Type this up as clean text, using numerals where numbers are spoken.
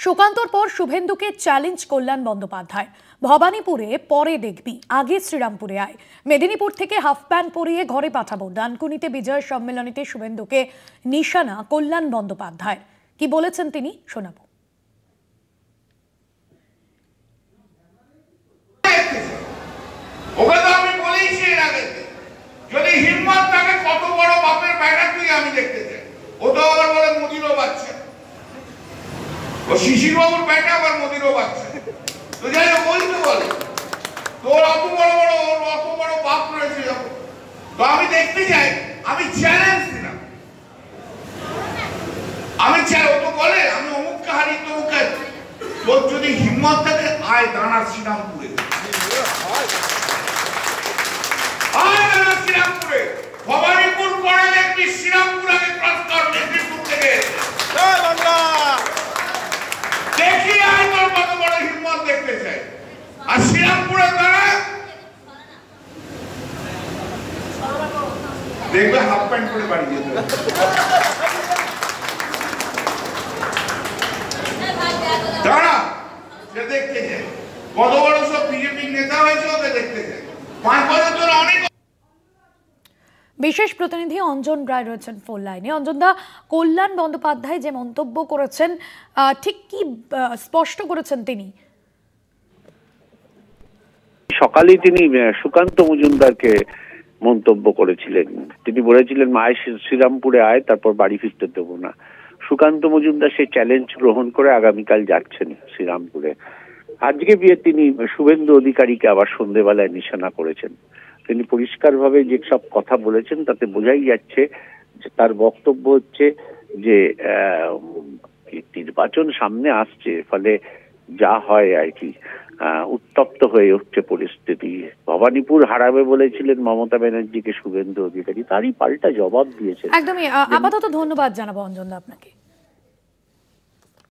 সুকান্তর পর শুভেন্দুকে চ্যালেঞ্জ কল্যাণ বন্দ্যোপাধ্যায়। ভবানীপুরে পরে দেখবি, আগে শ্রীরামপুরে আয়। মেদিনীপুর থেকে হাফ প্যান্ট পরিয়ে ঘরে পাঠাবো। ডানকুনিতে বিজয় সম্মেলনীতে শুভেন্দুকে নিশানা কল্যাণ বন্দ্যোপাধ্যায়। কি বলেছেন তিনি, শোনাবো। যদি হিম্মত থাকে কত বড় বাপের বেটা তুই, আমি দেখতে চাই। ও তো আবার বলে মোদিরও বাচ্চা, ও শিশির বাবুর বেটা আবার মোদিরও বাচ্চা। তো যাই হোক, ওই তো বলে তোর অত বড় বাপ রয়েছে যখন, তো আমি দেখতে চাই। আমি চ্যালেঞ্জ দিলাম, আমি চাই। ও তো বলে আমি অমুককে হারিয়ে তমুককে। তোর যদি হিম্মত থাকে আয়, দাঁড়া শ্রীরামপুরে, ভবানীপুর পরে দেখবি, শ্রীরামপুর আগে ক্রস কর। মেদিনীপুর থেকে দেখি আয়, তোর কত বড় হিম্মত দেখতে চাই। আর শ্রীরামপুরে দাঁড়া, দেখবে হাফ প্যান্ট পরে বাড়ি যেতে। দাঁড়া, সে দেখতে চাই কত বড় সব বিজেপির নেতা হয়েছে, ওকে দেখতে চাই। 5 বছর ধরে অনেক। বিশেষ প্রতিনিধি অঞ্জন রায় রয়েছেন ফোন লাইনে। অঞ্জন দা, কল্যাণ বন্দ্যোপাধ্যায় যে মন্তব্য করেছেন, ঠিক কি স্পষ্ট করেছেন তিনি? সকালে তিনি সুকান্ত মজুমদারকে মন্তব্য করেছিলেন। তিনি বলেছিলেন মায়ের শ্রীরামপুরে আয়, তারপর বাড়ি ফিরতে দেবো না। সুকান্ত মজুমদার সেই চ্যালেঞ্জ গ্রহণ করে আগামীকাল যাচ্ছেন শ্রীরামপুরে। আজকে বিয়ে তিনি শুভেন্দু অধিকারীকে আবার সন্ধ্যেবেলায় নিশানা করেছেন। তিনি পরিষ্কারভাবে যে সব কথা বলেছেন তাতে বোঝাই যাচ্ছে যে তার বক্তব্য হচ্ছে যে নির্বাচন সামনে আসছে, ফলে যা হয় আর কি, উত্তপ্ত হয়ে উঠছে পরিস্থিতি। ভবানীপুর হারাবে বলেছিলেন মমতা ব্যানার্জিকে শুভেন্দু অধিকারী, তারই পাল্টা জবাব দিয়েছে। একদমই। আপাতত ধন্যবাদ জানাবো অঞ্জন দা আপনাকে।